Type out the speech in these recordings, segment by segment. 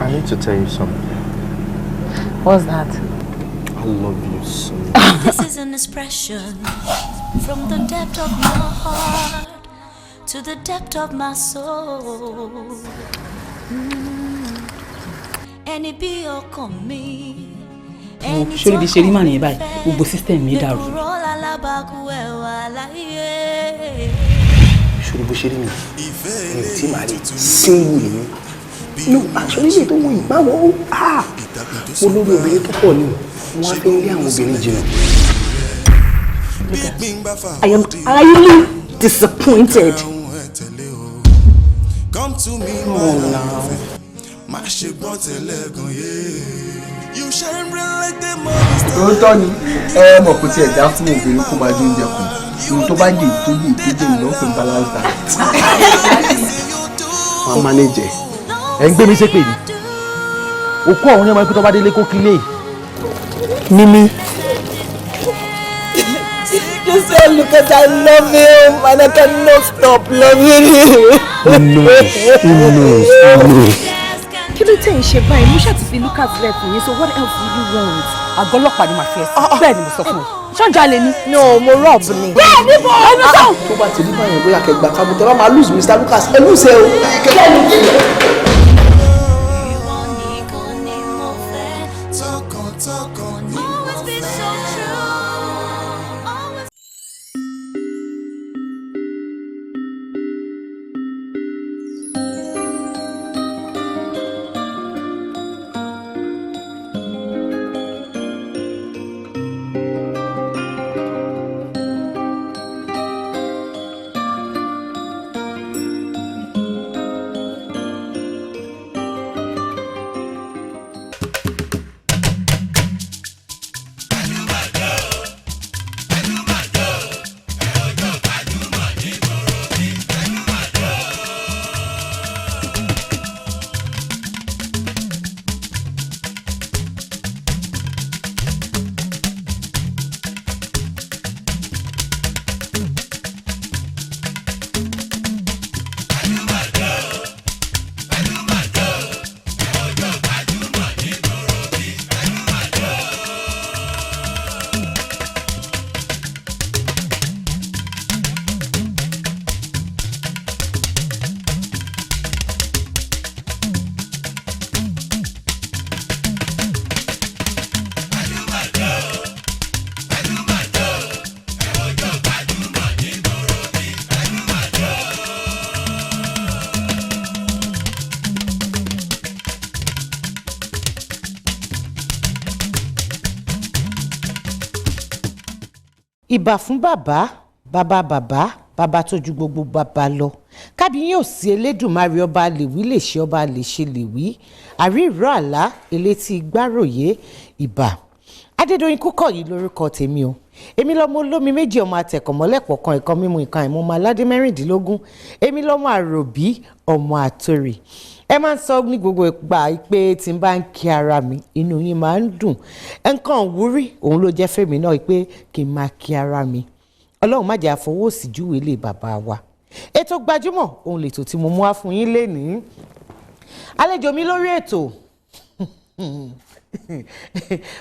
I need to tell you something. What's that? I love you so much. This is an expression from the depth of my heart to the depth of my soul. Ẹni bí ọkàn mi. Ṣé bí ṣe rí màá nìyẹn báyìí? Gbogbo system mi dàrú. Ṣé bó ṣe rí mi? Mi ò tí màá rí single mi. No, actually ilé tó wọ yìí máa wọ mo lórí obìnrin tó pọ̀ ni wọ́n á fi ń rí àwọn obìnrin jìnnà. I am highly disappointed. Oh no. Lóòótọ́ ni mọ̀ kò tiẹ̀ já fún obìnrin kó máa jẹ oúnjẹ kù ohun tó bá dé tó yé ìtọ́jú ìlú ọ̀pẹ̀ balance diet. Wọ́n manage. Ẹ ń gbé mi ṣépè ni. Òkú àwọn ọmọ ikú tó bá délé kó kílé. Mimi. Just say, Lucas, I love him and I cannot stop loving him. No. Kí ló tẹ̀ ń ṣe báyìí? Mo ṣáà ti fi Lucas lẹ̀ fún yín, so what else do you want? Àgọ́ ọlọ́pàá ni màá fi ẹ̀sìn. Bẹ́ẹ̀ ni mo sọ fún ẹ. Ṣọ́njà lè ní. No, mo rob ni. Bẹ́ẹ̀ ni mo ẹnu sọ. Tó bá ti rí báyẹn bóyá kẹgbà kábù tẹ bá máa lose Mr. Lucas ẹ lose ẹ o. Ìbà fún bàbá bàbá tó ju gbogbo bàbá lọ. Kábíyìn ò sí Elédùmarè ọba lè wí lè ṣe ọba lè ṣe lè wí. Àrí ìró àlá elétí gbáròyé ìbà. Adédoyin Kúkọ̀yí lórúkọ tèmi o. Èmi lọmọ olómi méjì ọmọ àtẹ̀kọ̀mọ́lẹ̀pọ̀ kan ìkan mímu ìkan ìmọ̀ ọmọ aládé mẹ́rìndínlógún. Èmi lọmọ àròbí ọmọ àtòrì. Ẹ máa ń sọ ní gbogbo ìgbà pé tí n bá ń kí ara mi inú yín máa ń dùn. Nǹkan wúrí òun ló jẹ́ fèmí náà pé kí n máa kí ara mi. Ọlọ́run má jẹ́ àfọwọ́sí júwe lé bàbá wa. Ètò Gbajúmọ̀ òun lètò tí mo mú wá fún yín lénìí. Àlejò mi lórí ètò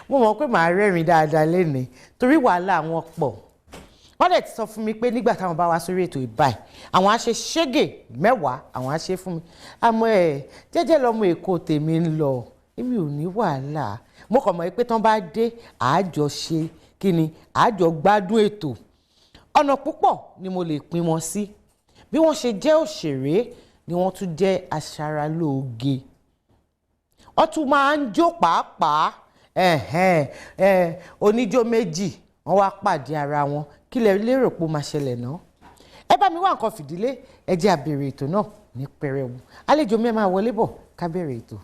mo mọ̀ pé màá rẹ́rìn dáadáa lénìí torí wàhálà wọn pọ̀. Wọ́n dẹ̀ ti sọ fún mi pé nígbà táwọn bá wá sórí ètò ìbáyìí àwọn á ṣe ṣégè 10 àwọn á ṣe fún mi. Àmọ́ jẹ́jẹ́ lọ́mọ Èkó tèmi ń lọ èmi ò ní wàhálà. Mo kàn mọ̀ pé tán bá dé àájọ ṣe kí ni àájọ gbádùn ètò. Ọ̀nà púpọ̀ ni mo lè pín wọn sí. Bí wọ́n ṣe jẹ́ òṣèré ni wọ́n tún jẹ́ aṣaralóge. Wọ́n tún máa ń jó pàápàá oníjó méjì wọ́n wá pàdé ara wọn kí lẹ lérò pé ó máa ṣẹlẹ̀ náà. Ẹ bá mi wá nǹkan fìdílé ẹ jẹ́ á bẹ̀rẹ̀ ètò náà ní pẹrẹwu. Àlejò mi ẹ máa wọlé bọ̀ ká bẹ̀rẹ̀ ètò.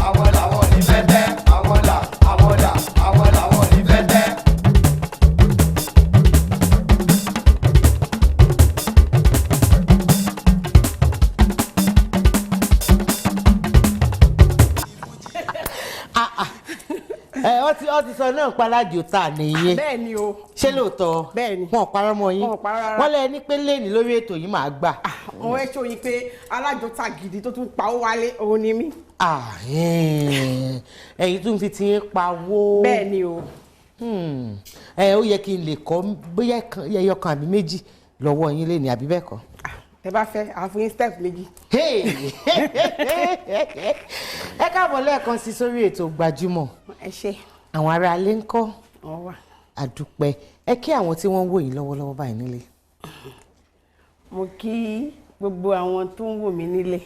Àwọn làwọn ò ní fẹ́ tẹ́, àwọn làwọn ò ní fẹ́ ó ti sọ náà palájò ta nìyẹn. bẹ́ẹ̀ ni o. ṣé lóòótọ́. bẹ́ẹ̀ ni. wọn ò parọ́ mọ́ yín. wọn ò parọ́ rárá. wọ́n lẹ ní pé lẹ́ẹ̀ni lórí ètò yìí máa gbà. àwọn ẹ̀ ṣòyìn pé alájọta gidi tó tún pa ó wálé òun ni mí. ẹ̀yin tún fi ti ń pawó. bẹ́ẹ̀ ni o. ó yẹ kí n lè kọ́ bóyá ẹyọ kan àbí méjì lọ́wọ́ yín lẹ́ni àbí bẹ́ẹ̀ kọ́. ẹ bá fẹ́ àfihàn step méjì. ẹ káàbọ̀ lẹ́ẹ̀kan sí sórí ètò Gbajúmọ̀. ẹ ṣé. àwọn ará alẹ́ ń kọ́. wọ́n wà. àdúpẹ́ ẹ kí àwọn tí wọ́n ń wò yín lọ́wọ́lọ́wọ́ báyìí nílé. mo kí gbogbo àwọn tó ń wò mí nílé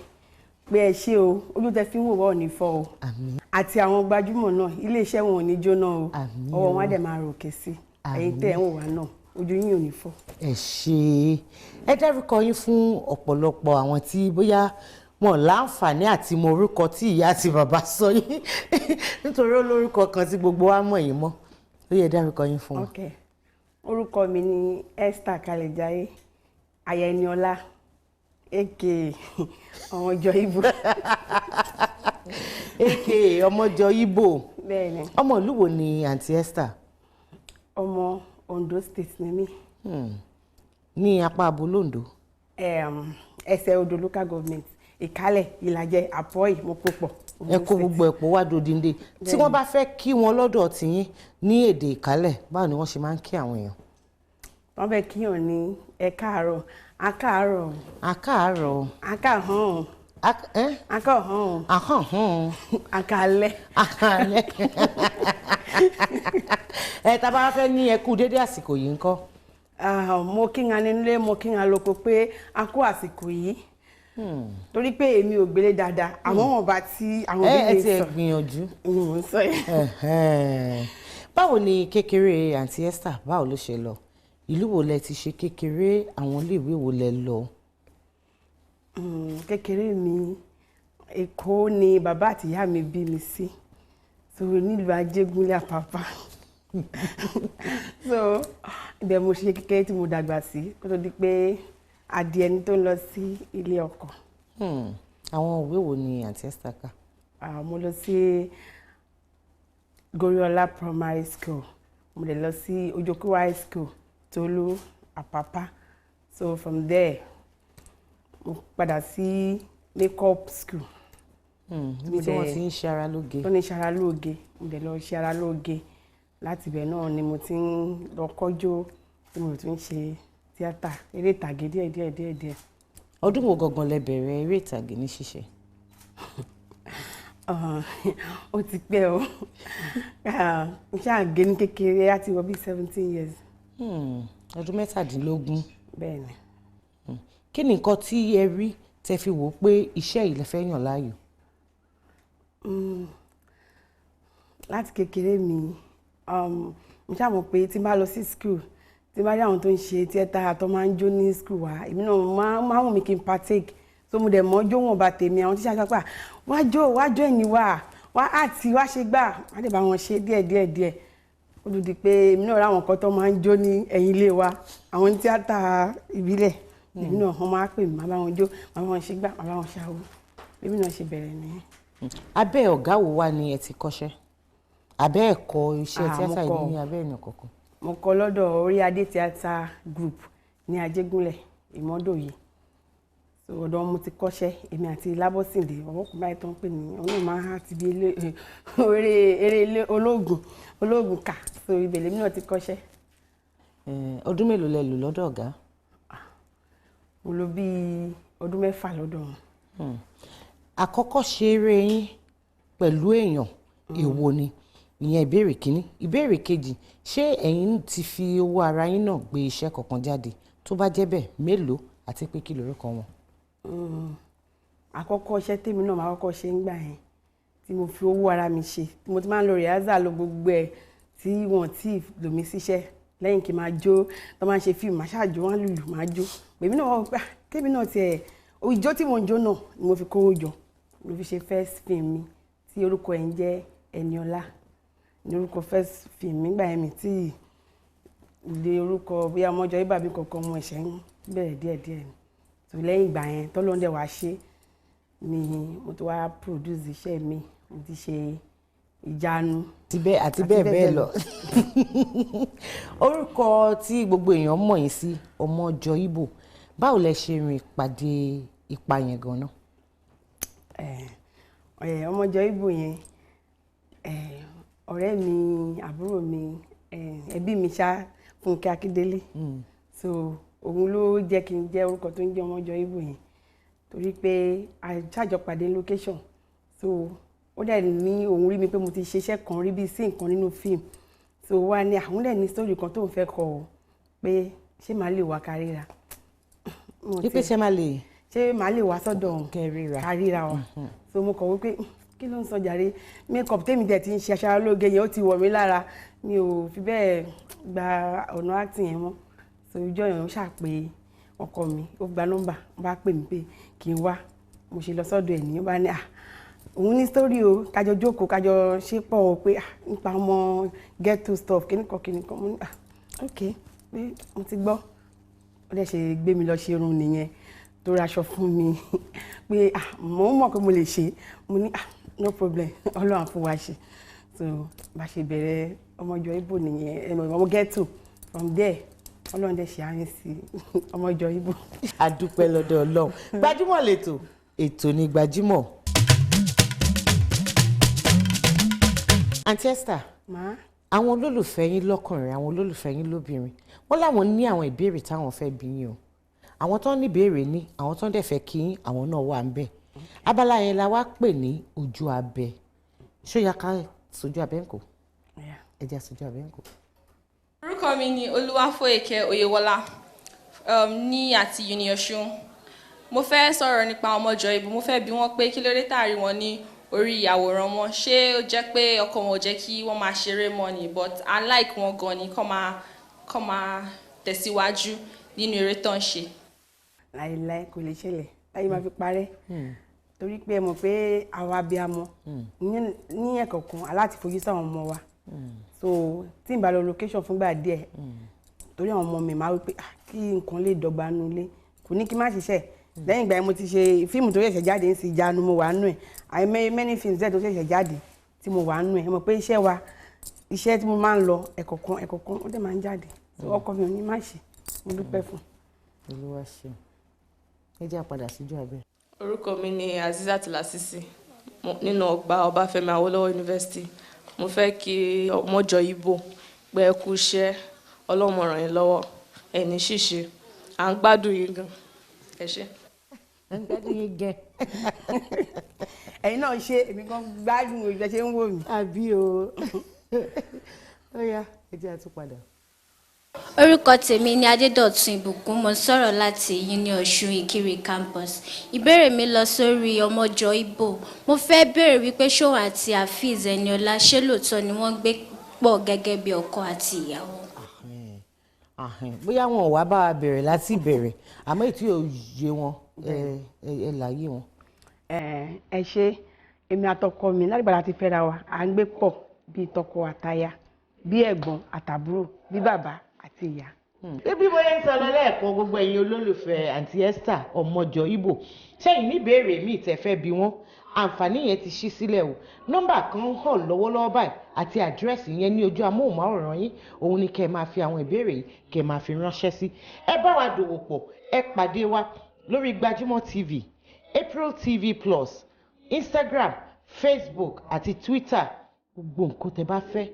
pé ẹ ṣé o ojú tẹ́ fi ń wò wá ò ní fọ́ o. àmín. àti àwọn Gbajúmọ̀ náà iléeṣẹ́ wọn ò ní jóná o. àmín. ọwọ́ wọn á dẹ̀ máa ròkè sí ẹ̀yin tẹ́ ẹ̀ ń wò wá náà ojú yín ò ní fọ́. ẹ ṣé ẹ dárúkọ yín fún ọ̀pọ̀lọpọ̀ àwọn tí bóyá wọn láǹfààní àti mọ orúkọ tí ìyá àti bàbá sọ yín nítorí olórúkọ kan tí gbogbo wa mọ̀ yín mọ́ ó yẹ dárúkọ yín fún wọn. ok orúkọ mi ni Esther Kalejaye aya Eniola aka ọmọjọ Ìgbò. aka ọmọjọ Ìgbò. bẹ́ẹ̀ni. ọmọ ìlú wo ni àǹtí Esther. ọmọ Ondo State ni mí. ní apá abolóńdó. ẹsẹ̀ odò local government Ìkálẹ̀ Ìlàjẹ Àpọ́ì Mọ́pọ̀pọ̀. ẹ kó gbogbo ẹ̀pọ̀ wá dòdìndé tí wọ́n bá fẹ́ kí wọn lọ́dọ̀ tiyín ní èdè Ìkálẹ̀ báwo ni wọ́n ṣe máa ń kí àwọn èèyàn. wọ́n fẹ́ kíyàn ní ẹ káàárọ̀ akáàárọ̀. akáàárọ̀. akáhàn. akáhàn. ahàn. akálẹ̀. akálẹ̀. tá bá fẹ́ ní ẹ kú dédé àsìkò yìí ńkọ́. mo kí n nílé mo kí n lóko pé a kú àsìkò yìí torí pé èmi ò gbélé dáadáa àmọ́ wọn bá tí àwọn bí mi sọ. ẹ ti ẹ gbìyànjú. mo ń sọ yẹn. báwo ni kékeré àǹtí Esther báwo ló ṣe lọ ìlú wo lẹ ti ṣe kékeré àwọn iléèwé wo lẹ lọ. kékeré mi Èkó ni bàbá àti ìyá mi bí mi sí sọ̀rọ̀ nílùú Ajégúnlé Àpápá so ibẹ̀ mo ṣe kékeré tí mo dàgbà sí kó tó di pé adìẹ ẹni tó ń lọ sí ilé ọkọ. àwọn òwe wo ni àǹtí Esther kà. mo lọ sí Goriola Primary School mo lè lọ sí Ojoku High School Tolu Àpápá so from there mo padà sí makeup school. níbi tí wọ́n ti ń ṣe ara lóge. tó ní ṣe ara lóge mo dẹ̀ lọ ṣe ara lóge láti ibẹ̀ náà ni mo ti ń lọ kọ́jọ́ tí mo tún ń ṣe tíátà eré ìtàgé díẹ̀. ọdún wo gangan lẹ bẹ̀rẹ̀ eré ìtàgé ní ṣíṣe. ó ti pẹ́ o n ṣáà gé ní kékeré láti wọ bí 17 years. ọdún 17. bẹ́ẹ̀ni. kí ni nǹkan tí ẹ rí tẹ fi wò ó pé iṣẹ́ yìí lẹ fẹ́ yàn láàyò. láti kékeré mi mo ṣáà mọ̀ pé tí n bá lọ sí school tí n bá rí àwọn tó ń ṣe tíátà tó máa ń jó ní school wa èmi náà máa wù mí kí n partake so mo dẹ̀ mọ́ jó wọn bá tèmi àwọn tíṣà sọ pé wá jó ẹ̀yìn wá àti wá ṣe gbà wá dẹ̀ bá wọn ṣe díẹ̀ ó dùn di pé èmi náà ráwọn kan tó máa ń jó ní ẹ̀yìn ilé wa àwọn tíátà ìbílẹ̀ èmi náà wọ́n máa pè mí máa bá wọn jó máa bá wọn ṣe gbà máa bá wọn ṣàwó èmi náà ṣe bẹ̀rẹ̀ nìyẹn. abẹ́ ọ̀gá wo wá ni ẹ ti kọ́ṣẹ́ abẹ́ ẹ̀kọ́ iṣẹ́ tíátà yìí ní abẹ́ ẹ̀nà kọ̀ọ̀kan. mo kọ́ lọ́dọ̀ Orí Adé Theatre Group ní Ajégúnlẹ̀ Ìmọ́dòyè so ọ̀dọ̀ mo ti kọ́ṣẹ́ èmi àti Lábọ́sìndé ọ̀pọ̀kùnrin báyìí tó ń pè ní ọ̀nà máa ń há ti bí eré olóògùn kà so ibẹ̀ lèmi náà ti kọ́ṣẹ́. ọdún mélòó lẹ lò lọ́dọ̀ ọ̀gá. mo lò bí ọdún 6 lọ́dọ̀ wọn. àkọ́kọ́ ṣe eré yín pẹ̀lú èèyàn èwo ni ìyẹn ìbéèrè kínní ìbéèrè kejì ṣé ẹ̀yin ti fi owó ara yín náà gbé iṣẹ́ kankan jáde tó bá jẹ́ bẹ́ẹ̀ mélòó àti pé kí lorúkọ wọn. àkọ́kọ́ iṣẹ́ tèmi náà máa kọ́kọ́ ṣe ń gbà yẹn tí mo fi owó ara mi ṣe tí mo ti máa ń lọ rìhásà lọ gbogbo ẹ̀ tí wọ́n ti lò mí síṣẹ́ lẹ́yìn kí n máa jó tó máa ń ṣe fíìmù máa ṣáàjò wọn lùlù máa jó èmi náà wọ́n gbà tèmi náà tiẹ̀ ìjó tí mo ń jó náà ni mo fi kówó jọ mo fi ṣe first film mi tí orúkọ ẹ̀ ń jẹ́ Eniola ní orúkọ first film nígbà yẹn mi tí ilé orúkọ bóyá ọmọjọ ibàbí kankan mo ẹ̀ṣẹ̀ ń bẹ̀rẹ̀ díẹ̀díẹ̀ ni so lẹ́yìn ìgbà yẹn tọ́lọ́ndẹ̀ wá ṣe ni mo ti wá produce iṣẹ́ mi mo ti ṣe ìjánu. àti bẹ́ẹ̀ bẹ́ẹ̀ lọ. Orúkọ tí gbogbo èèyàn mọ̀ yín sí Ọmọjọ Ìgbò, báwo lẹ ṣe rìn pàdé ipa yẹn gan-an? Ọmọjọ Ìgbò yẹn ọ̀rẹ́ mi, àbúrò mi, ẹbí mi ṣá Fúnkẹ́ Akíndélé. So òun ló jẹ́ kí n jẹ́ orúkọ tó ń jẹ́ Ọmọjọ Ìgbò yẹn torí pé a ṣàjọ pàdé location. So ó dẹ̀ ní òun rí mi pé mo ti ṣiṣẹ́ kan rí bíi sí nǹkan nínú fíìmù. So wá ní àwọn dẹ̀ ní story kan tó ń fẹ́ kọ ọ́ pé ṣé màá lè wá káríra. Wípé ṣé màá lè wá sọ́dọ̀ káríra wa. So mo kọ̀ wípé kí ló ń sọ jàre, makeup tèmi dẹ̀ ti ń ṣe aṣaralóge yẹn ó ti wọ̀ mí lára, mi ò fi bẹ́ẹ̀ gba ọ̀nà acting yẹn mọ́. So ìjọ yẹn ó ṣàpè ọkọ mi, ó gba nọ́mbà, ó bá pè mí pé kí n wá. Mo ṣe lọ sọ́dọ̀ ẹ̀ ní ó bá ní òun ní story o, kájọ jókòó kájọ ṣe pọ̀ o pé nípa ọmọ get to stuff kíníkan mo ní ok pé mo ti gbọ́. Ó dẹ̀ ṣe gbé mi lọ ṣe irun nìyẹn tó raṣọ fún mi pé mo mọ̀ pé mo lè ṣe, mo ní no problem Ọlọ́run fún wa ṣe. So bá ṣe bẹ̀rẹ̀ Ọmọjọ Ìgbò nìyẹn, ọmọ get to from there Ọlọ́run dẹ̀ ṣe àárín sí Ọmọjọ Ìgbò. A dúpẹ́ lọ́dọ̀ Ọlọ́run. Gbajúmọ̀ lètò, ètò ní Gbajúmọ̀. Aunty Esther, àwọn olólùfẹ́ yín lọ́kùnrin, àwọn olólùfẹ́ yín lóbìnrin, wọ́n láwọn ní àwọn ìbéèrè táwọn fẹ́ bi yín o. Àwọn tó ní ìbéèrè ní, àwọn tó dẹ̀ fẹ́ kí yín, àwọn náà wà ń bẹ̀. Abala yẹn la wá pè ní ojú abẹ. Ṣó yá ká sojú abẹ ńkọ́? Ẹ jẹ́ sojú abẹ ńkọ́. Orúkọ mi ni Olúwafóyèkẹ́ Oyèwọlá ní àti Uni Ọ̀ṣun. Mo fẹ́ sọ̀rọ̀ nípa Ọmọjọ Ìgbò. Mo fẹ́ bi wọ́n pé kí ló dé tàrí wọn ní orí àwòrán wọn. Ṣé ó jẹ́ pé ọkọ wọn ò jẹ́ kí wọ́n máa ṣeré mọ́ ni, but I like wọn gan ni kọ́ máa tẹ̀síwájú nínú eré tó ń ṣe. Láìláì kò lè ṣẹlẹ̀ láyé máa fi parẹ́ torí pé ẹ mọ̀ pé àwa abiyamọ ní ẹ̀kọ̀ọ̀kan aláti fojú sáwọn ọmọ wa. So tí n bá lọ location fúngbà díẹ̀ torí àwọn ọmọ mi máa wí pé kí nǹkan lè dọ́gba nulẹ̀ kò ní kí n má ṣiṣẹ́. Lẹ́yìn ìgbà yẹn mo ti ṣe fíìmù tó ṣẹ̀ṣẹ̀ jáde ń sì Ìjánu mo wà nù ẹ̀, àìmọye many films tó ṣẹ̀ṣẹ̀ jáde tí mo wà nù ẹ̀. Ẹ mọ̀ pé iṣẹ́ tí mo máa ń lọ ẹ̀kọ̀ọ̀kan ó dẹ̀ máa ń jáde. Ọkọ mi ò ní má ṣe, mo dúpẹ́ fún. Olúwa ṣeun. Ẹ jẹ́ àpadà síjú abẹ́. Orúkọ mi ni Azizat Lasisi nínú ọgbà Ọbáfẹ́mi Awólọ́wọ̀ University. Mo fẹ́ kí Ọmọjọ Ìgbò pé ẹ kú iṣẹ́, Ọlọ́run ràn yín lọ́wọ́, ẹni ṣìṣe, à ń gbádùn yín gan. Ẹ ṣé. À ń gbádùn yín gan. Ẹ̀yin náà ṣe, èmi kan gbádùn òjò ṣe ń wò mí. Àbí o. Ó yá, ẹ jẹ́ àtúpadà. Orúkọ tèmi ni Adédọ̀tun Ìbùkún, mo sọ̀rọ̀ láti Uni Ọ̀ṣun Ìkirè campus. Ìbéèrè mi lọ sórí Ọmọjọ Ìgbò. Mo fẹ́ béèrè wípé Ṣóhun àti Afeez Ẹniọlá ṣé lóòótọ́ ni wọ́n gbé pọ̀ gẹ́gẹ́ bí ọkọ àti ìyàwó? Bóyá wọn ò wá bá wa bẹ̀rẹ̀ láti bẹ̀rẹ̀, àmọ́ ètò yóò yé wọn, ẹ láyé wọn. Ẹ ṣe, èmi àtọkọ mi láti gbàdá ti fẹ́ra wa, à ń gbé pọ̀ bí tọkọ àtaya, bí ẹ̀gbọ́n àtàbúrò, bí bàbá àti ìyá. Bí mo yẹn ń sọ lọ lẹ́ẹ̀kan gbogbo ẹ̀yin olólùfẹ́ Aunty Esther Ọmọjọ Ìgbò, ṣẹ́yìn ní ìbéèrè míì tẹ́ fẹ́ bi wọ́n, àǹfààní yẹn ti ṣí sílẹ̀ o. Nọ́mbà kan hàn lọ́wọ́lọ́wọ́ báyìí àti àdírẹ́sì yẹn ní ojú amóhùnmáwòrán yín, òun ni kẹ́ ẹ máa fi àwọn ìbéèrè yìí kẹ́ ẹ máa fi ránṣẹ́ sí. Ẹ bá wa dòwò pọ̀, ẹ pàdé wa lórí Gbajúmọ̀ TV, April TV Plus, Instagram, Facebook àti Twitter. Gbogbo nǹkan tẹ́ bá fẹ́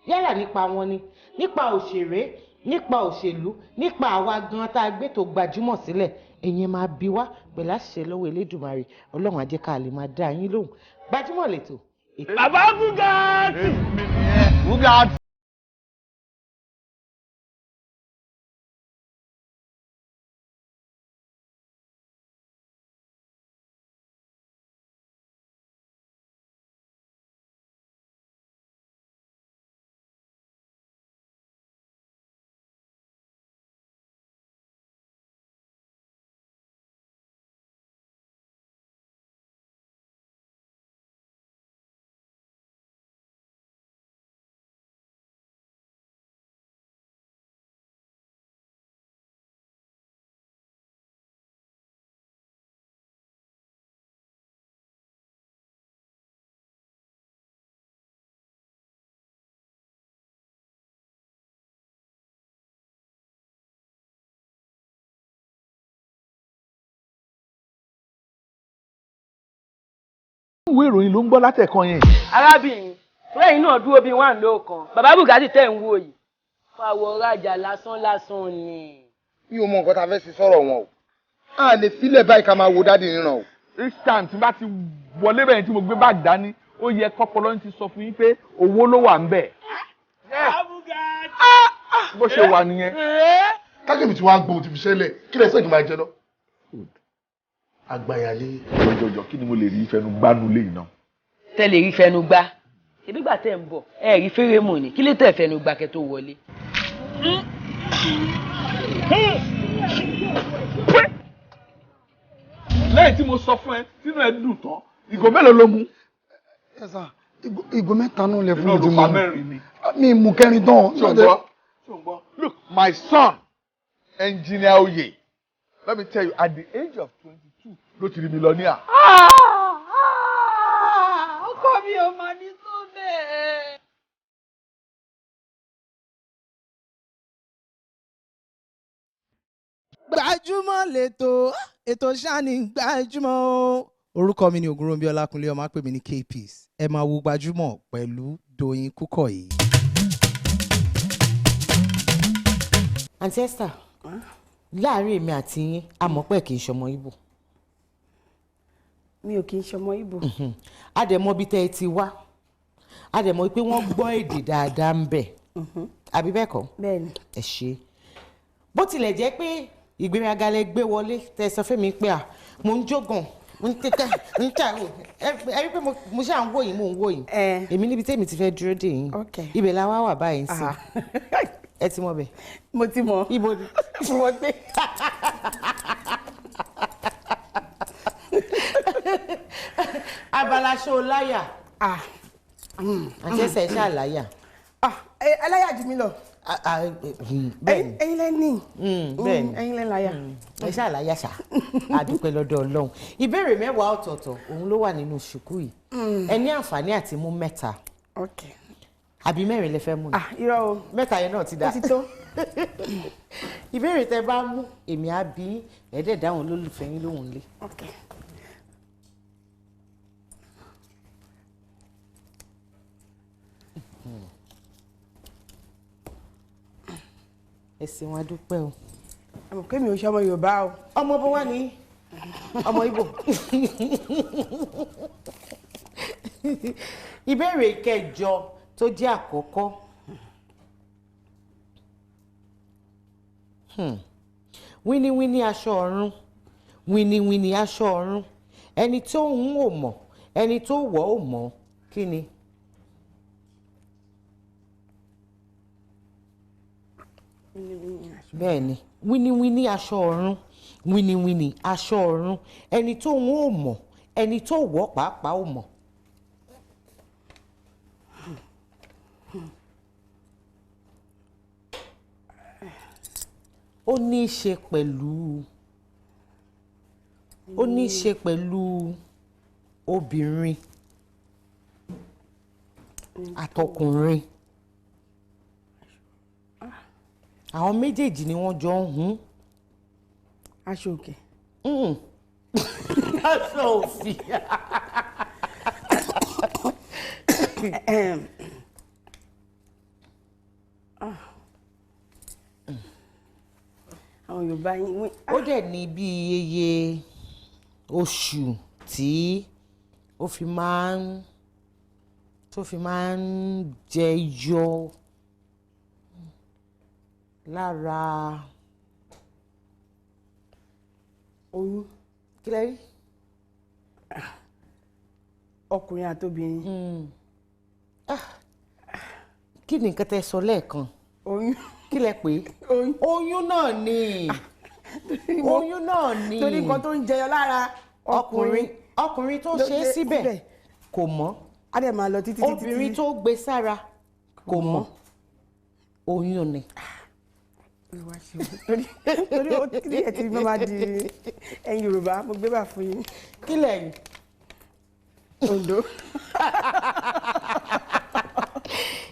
yálà nípa wọn ni, nípa òṣèré, nípa òṣèlú, nípa àwa gan tá a gbé tó Gbajúmọ̀ sílẹ̀, ẹ̀yin máa bi wá pẹ̀lú àṣẹ lọ́wọ́ Elédùmarè. Ọlọ́run á jẹ́ ká lè máa dá yín lóhùn. Gbajúmọ̀ lètò. Bàbá Bugatti. ìwé ìròyìn ló ń gbọ́ látẹ̀kan yẹn. arábìnrin lẹ́yìn náà dúró bíi wà lóòkan bàbá Bùgátì tẹ̀ ń wò yìí fàwọ̀ rajà lásán ni. mi ò mọ nǹkan tá a fẹ́ ṣe sọ̀rọ̀ wọn o a lè filẹ̀ báyìí ká máa wo dáàdì níran o. each time tí bá ti wọlé bẹ́ẹ̀ tí mo gbé báàgì dání ó yẹ kọ́pọ̀lọ́ ti sọ fún yín pé owó ló wà ń bẹ̀. bó ṣe wà nìyẹn. kákẹ́mi tí wàá gbóhùn ti fi ṣẹlẹ̀ kí lẹ́sẹ̀ kí n máa jẹ lọ. àgbàyàlé. jọjọ kí ni mo lè rí fẹnu gbánu lé iná. tẹ́lẹ̀ rí fẹnu gbá ṣebí gbà tẹ́ ń bọ̀ ẹ rí fẹ́rẹ́ mọ̀ ni kí lè tẹ̀ fẹnu gbá kẹ́ tó wọlé. lẹ́yìn tí mo sọ fún ẹ sínú ẹ dùn tán ìgò mélòó ló mú. ẹ sà ìgò mẹ́ta náà lè fún mi tí mo mú mi mú kẹrin tán. ṣùgbọ́n look my son engineer Oye let me tell you at the age of 22 ló ti rí millionaire. ọkọ mi ò máa ní tó bẹ́ẹ̀. Gbajúmọ̀ lẹ́tọ̀ ètò sani Gbajúmọ̀ o. Orúkọ mi ni Ògúnròmbí Ọlákúnlé, ọmọ pè mí ní K-Peace. Ẹ máa wo Gbajúmọ̀ pẹ̀lú Doyin Kúkọ̀yí. Àǹtí Esther, láàárín èmi àti yín a mọ̀ pé kì í ṣọmọ Ìgbò. mi ò kì í ṣọmọ Ìgbò. A dẹ̀ mọ̀ bí tẹ́ ẹ ti wá a dẹ̀ mọ̀ pé wọ́n gbọ́ èdè dáadáa ń bẹ̀ àbí bẹ́ẹ̀ kọ́. bẹ́ẹ̀ni. ẹ ṣe bó tilẹ̀ jẹ́ pé ìgbéraga lẹ gbé wọlé tẹ́ ẹ sọ fún mi pé mo ń jógàn ń tẹ́tẹ́ ń tà ẹ rí pé mo ṣáà ń wò yín mò ń wò yín èmi níbi tẹ́mi ti fẹ́ dúró dè yín ibẹ̀ la wá wà báyìí sí ẹ ti mọ̀ bẹ̀. mo ti mọ̀. ibo ni. mo gbé. abala ṣó láyà. àti ẹsẹ̀ ṣáà láyà. aláyà jù mí lọ. bẹ́ẹ̀ni ẹ̀yin lẹ́ni. bẹ́ẹ̀ni ẹ̀yin lẹ́ni láyà. ẹ ṣáà láyà ṣá a dúpẹ́ lọ́dọ̀ Ọlọ́run. ìbéèrè mẹ́wàá ọ̀tọ̀ọ̀tọ̀ òun ló wà nínú ṣùkú yìí ẹ ní àǹfààní àti mú mẹ́ta àbí mẹ́rin lẹ fẹ́ mú ni. irọ́ o mẹ́ta yẹn náà ti dá. ó ti tó. ìbéèrè tẹ bá mú èmi á bí ẹ̀ẹ́dẹ̀ dáhùn olólùfẹ́ yín lóhùn lé. ẹ̀sìn wọn dúpẹ́ o. àmọ́ pé mi ò ṣe ọmọ Yorùbá o. ọmọ bó wà ní ọmọ Ìgbò. ìbéèrè kẹjọ tó jẹ́ àkọ́kọ́. wíníwíní aṣọ ọ̀run wíníwíní aṣọ ọ̀run ẹni tó ń wò mọ̀ ẹni tó wọ̀ ọ́ mọ̀ kí ni. bẹ́ẹ̀ ni wíníwíní aṣọ ọ̀run wíníwíní aṣọ ọ̀run ẹni tó ń wò mọ̀ ẹni tó wọ̀ pàápàá ò mọ̀. ó ní í ṣe pẹ̀lú obìnrin àtọkùnrin àwọn méjèèjì ni wọ́n jọ ń hun. aṣọ òkè. aṣọ òfì. àwọn Yorùbá yín. ó dẹ̀ ní bí iye oṣù tí ó fi máa ń jẹyọ lára oyún. kí lẹ rí. ọkùnrin àtobìnrin. kí ni nǹkan tẹ́ sọ lẹ́ẹ̀kan. oyún. kí lẹ pè é. oyún náà ni. oyún náà ni. torí nǹkan tó ń jẹyọ lára ọkùnrin tó ṣe é síbẹ̀ kò mọ̀. á dẹ̀ máa lọ títí. obìnrin tó gbé sára kò mọ̀. oyún ni. torí ó tí ẹ ti máa di ẹ̀yin Yorùbá mo gbé bà fún yín. kí lẹ́yìn. Ondo.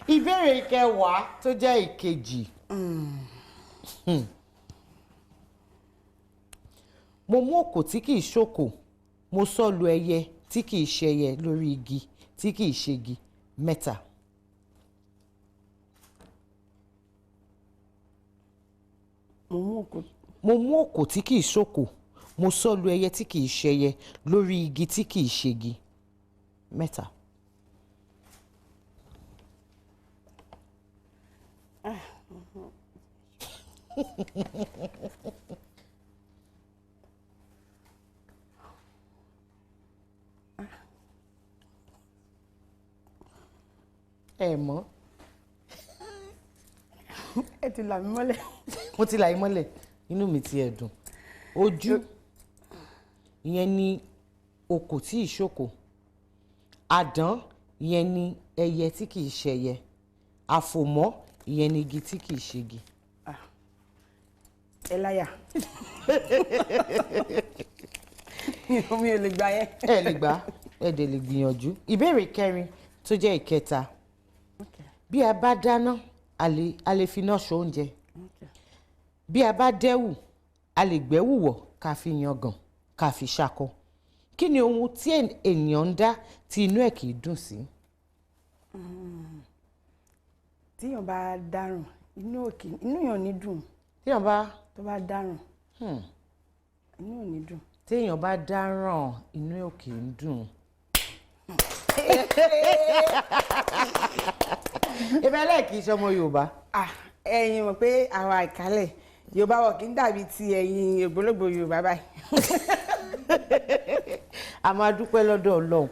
ìbéèrè kẹwàá tó jẹ́ ìkejì. mo mú òkò tí kì í ṣòkò mo sọ lu ẹyẹ tí kì í ṣẹyẹ lórí igi tí kì í ṣegi 3. mo mú òkò tí kì í ṣòkò mo sọ lu ẹyẹ tí kì í ṣẹyẹ lórí igi tí kì í ṣegi 3. ẹ mọ̀ ẹ ti là mí mọ́lẹ̀. mo ti là yín mọ́lẹ̀ inú mi ti ẹ̀dùn ojú ìyẹn ni òkò tí ì ṣòkò àdán ìyẹn ni ẹyẹ tí kì í ṣẹyẹ àfòmọ́ ìyẹn ni igi tí kì í ṣegi. ẹ láyà mi ò lè gbà yẹn. ẹ lè gbà ẹ dẹ̀ lè gbìyànjú. ìbéèrè 4 tó jẹ́ ìkẹta bí a bá dáná a lè fi iná ṣe oúnjẹ bí a bá dẹ́wù a lè gbẹ́wù wọ̀ ká fi yangàn ká fi ṣakọ kí ni ohun tí ènìyàn ń dá tí inú ẹ̀ kì í dùn sí. tíyàn bá dáràn inú yàn ní dùn. tíyàn bá tó bá dáràn inú ò ní dùn. téèyàn bá dáràn inú ẹ̀ kì í dùn. ìbẹ́lẹ̀ kì í ṣe ọmọ Yorùbá. ẹ̀yin mọ̀ pé àwa ìkálẹ̀ Yorùbá wọ̀ kí n dàbí ti ẹ̀yin ògbólógbò Yorùbá báyìí. a máa dúpẹ́ lọ́dọ̀ Ọlọ́run.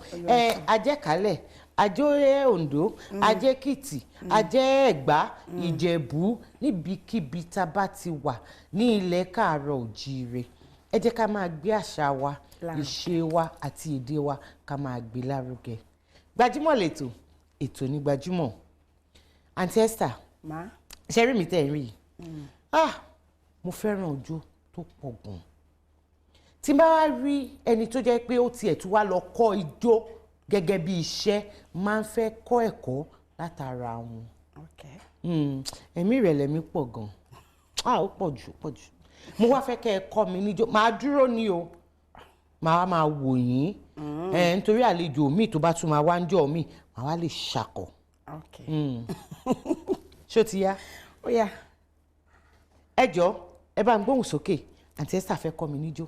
ajẹ́kálẹ̀ ajẹ́ Oǹdó ajẹ́ Èkìtì ajẹ́ Ẹ̀gbá Ìjẹ̀bú níbikíbi tá a bá ti wà ní ilẹ̀ káàárọ̀ òjíire ẹ jẹ́ ká máa gbé àṣà wa ìṣe wa àti èdè wa ká máa gbé lárugẹ. Gbajúmọ̀ lètò ètò ní Gbajúmọ̀. Aunty Esther ṣe rí mi tẹ̀ ń rí yìí mo fẹ́ràn ọjọ́ tó pọ̀ gan. tí n bá wá rí ẹni tó jẹ́ pé ó tiẹ̀ tún wá lọ kọ́ ijó gẹ́gẹ́ bí iṣẹ́ máa ń fẹ́ kọ́ ẹ̀kọ́ látara wọn. ẹ̀mí ìrẹ̀lẹ̀ mi pọ̀ gan. ó pọ̀ jù mo wá fẹ́ kẹ́ ẹ kọ́ mi níjó màá dúró ní o màá máa wò yín nítorí àlejò mi tó bá tún máa wá ń jọ mi màá wá lè ṣàkọ. ṣó ti yá. ó yá. ẹ jọ̀ọ́ ẹ bá ń gbóhùn sókè Aunty Esther fẹ́ kọ́ mi níjó.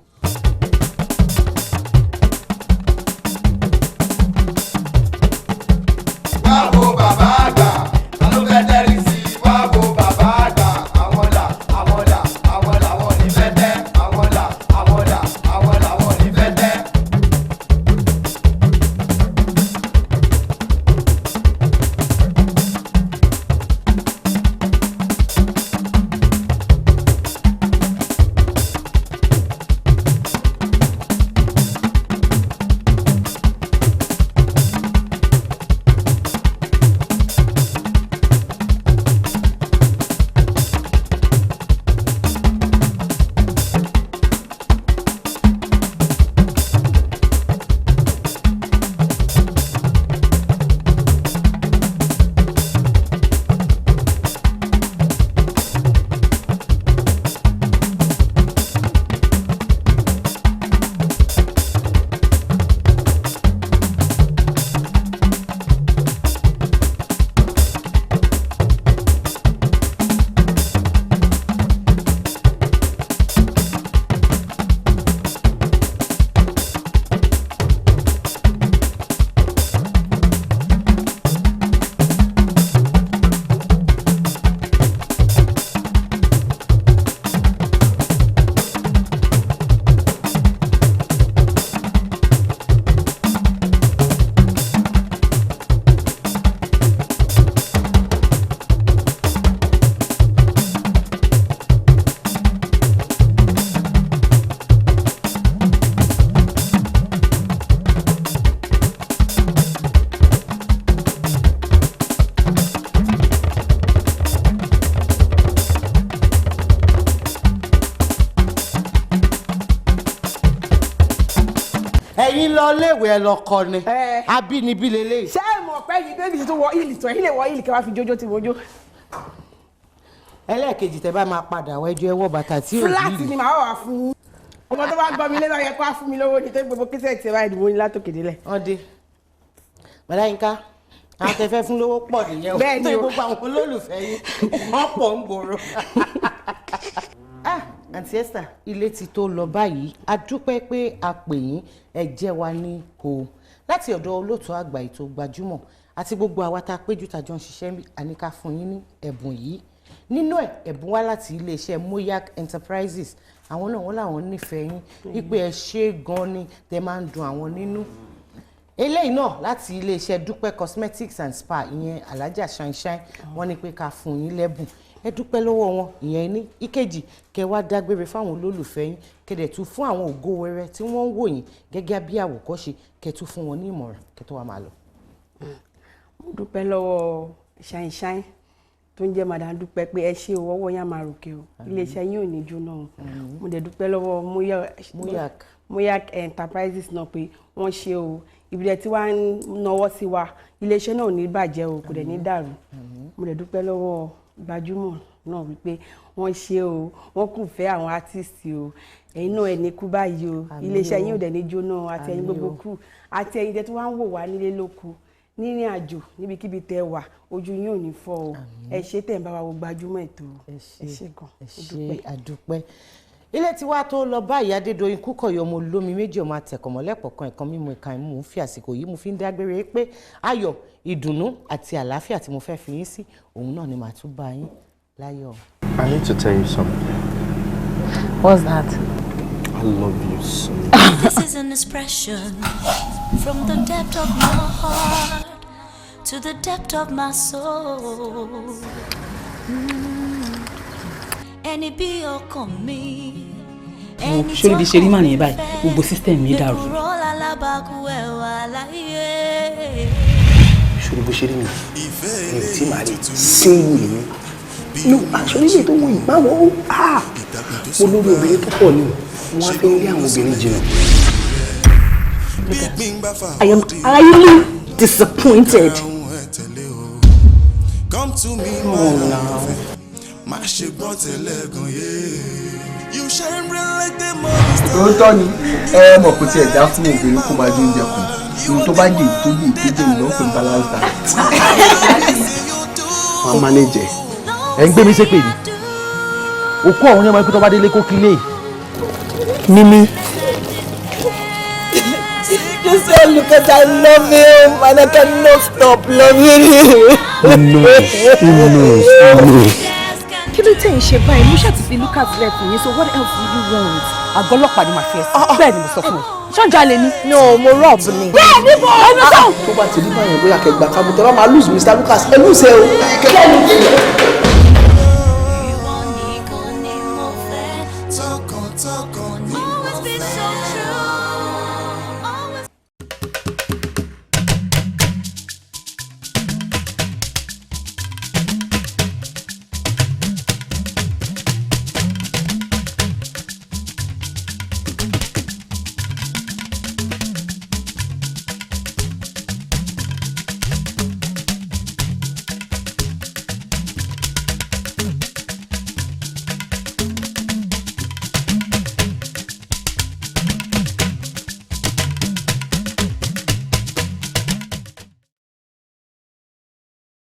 wá wo bàbá àgbà ta ló fẹ́ tẹ́rì sí i wá wo bàbá àgbà àwọn làwọn ní fẹ́ tẹ́ àwọn làwọn ní fẹ́ tẹ́. ẹ̀yin lọ léèwé ẹ lọ kọ ni abínibí lélẹ́yìí. ṣé ẹ mọ̀ pé yìí bébí tó wọ ìlì tó ẹ̀yin lè wọ ìlì kí wọ́n fi jójó tí mo jó. ẹlẹ́ẹ̀kejì tẹ́ bá máa padà wọ ẹjọ́ ẹwọ́ bàtà tí ò ní. fúláàtì ni màá wà fún. ọmọ tó bá gbọ́ mi lẹ́nu ayẹ kó á fún mi lówó ní tó gbogbo kíṣẹ́ ti báyìí mo ní látòkè délẹ̀. ọdẹ Màláyínká àwọn tẹfẹ fún lówó pọ̀ nìyẹn o bẹ́ẹ̀ ni o gbogbo àwọn olólùfẹ́ yìí wọ́n pọ̀ ń gbòòrò. àǹtí Esther ilé ti tó lọ báyìí a dúpẹ́ pé a pè yín ẹ jẹ́ wa ní o láti ọ̀dọ̀ olóòtú àgbà ètò Gbajúmọ̀ àti gbogbo àwa tá a péjú tàjọ ń ṣiṣẹ́ àníká fún yín ní ẹ̀bùn yìí nínú ẹ̀bùn wá láti iléeṣẹ́ Moyak Enterprises àwọn náà wọ́n làwọn nífẹ̀ẹ́ yín wípé ẹ ṣe gan ni tẹ máa ń dùn àwọn nínú eléyìí náà láti iléeṣẹ́ Dúpẹ́ Cosmetics and Spa ìyẹn Alájà Shine wọ́n ní pé ká fún yín lẹ́bùn ẹ dúpẹ́ lọ́wọ́ wọn ìyẹn ní ìkejì kẹ wá dágbére fáwọn olólùfẹ́ yín kẹdẹ̀ tún fún àwọn ògo wẹrẹ tí wọ́n ń wò yín gẹ́gẹ́ bí àwòkọ́ṣe kẹ tún fún wọn ní ìmọ̀ràn kẹ tó wá máa lọ. mo dúpẹ́ lọ́wọ́ Shine tó ń jẹ́ Madam Dúpẹ́ pé ẹ ṣe ọwọ́ yín máa ròkè o iléeṣẹ́ yín ò ní jóná o mo dẹ̀ dúpẹ́ lọ́wọ́ Moyak Enterprises náà pé wọ́n ṣe o ìbílẹ̀ tí wàá ń nawọ́ sí wa iléeṣẹ́ náà ò ní bàjẹ́ o kò dẹ̀ ní dàrú mo dẹ̀ dúpẹ́ lọ́wọ́ Gbajúmọ̀ náà wípé wọ́n ṣe o wọ́n kù fẹ́ àwọn artiste o ẹ̀yin náà ẹ̀ ní kú báyìí o iléeṣẹ́ yín ò dẹ̀ ní jóná àti ẹ̀yin gbogbo kù àti ẹ̀yin tẹ́ tí wọ́n ń wò wá nílé lóko nírìn àjò níbikíbi tẹ́ wà ojú yín ò ní fọ́ o ẹ ṣé tẹ́ ń bá wa wo Gbajúmọ̀ ètò ẹ ṣé gan ẹ ṣé àdúpẹ́ ilé tí wàá tó lọ báyìí Adédoyin Kúkọ̀yí ọmọ olómi méjì ọmọ àtẹ̀kọ̀mọ́lẹ́pọ̀ kan ẹ̀kan mímu ìka ìmú fi àsìkò yìí mo fi ń dágbére pé ayọ̀ ìdùnnú àti àlàáfíà tí mo fẹ́ fi yín sí òun náà ni màá tún bá yín láyọ̀. I need to tell you something. What's that? I love you so much. This is an expression from the depth of my heart to the depth of my soul. Ẹni bí ọkàn mi. ṣé ibi ṣe rí màá nìyẹn báyìí gbogbo system mi dàrú. ṣòro bó ṣe rí mi tí màá rí single ni no actually lè tó wọ yìí máa wọ mo lórí obìnrin tó pọ̀ ni wọ́n á fẹ́ rí àwọn obìnrin jìnnà. I am highly disappointed. Come to me, oh, no. Má ṣe gbọ́ tẹ́lẹ̀ gan yé. You shine bright like the morning star. Òótọ́ ni mọ̀ kò tiẹ̀ dá fún obìnrin kó máa jóúnjẹ kù ohun tó bá dé ìtọ́jú ìlú pé balance diet. wọ́n á manage ẹ̀ ń gbé mi ṣépè ni òkú àwọn onímọ̀ ikú tó bá délé kó kílé. Mimi. You say, look at I love him and I cannot stop loving him. Who knows? Kí ló tẹ̀ ń ṣe báyìí? Mo ṣáà ti fi Lucas lẹ̀ fún yín, so what else do you want? Àgọ́ ọlọ́pàá ni màá fi ẹ̀sìn. Bẹ́ẹ̀ ni mo sọ fún ẹ. Ṣọ́njà lè ní. No, mo rob ni. Bẹ́ẹ̀ ni mo ẹnu sọ. Tó bá ti rí báyẹn bóyá kẹgbà kábùtẹ́ bá máa lose Mr. Lucas ẹ lose ẹ o.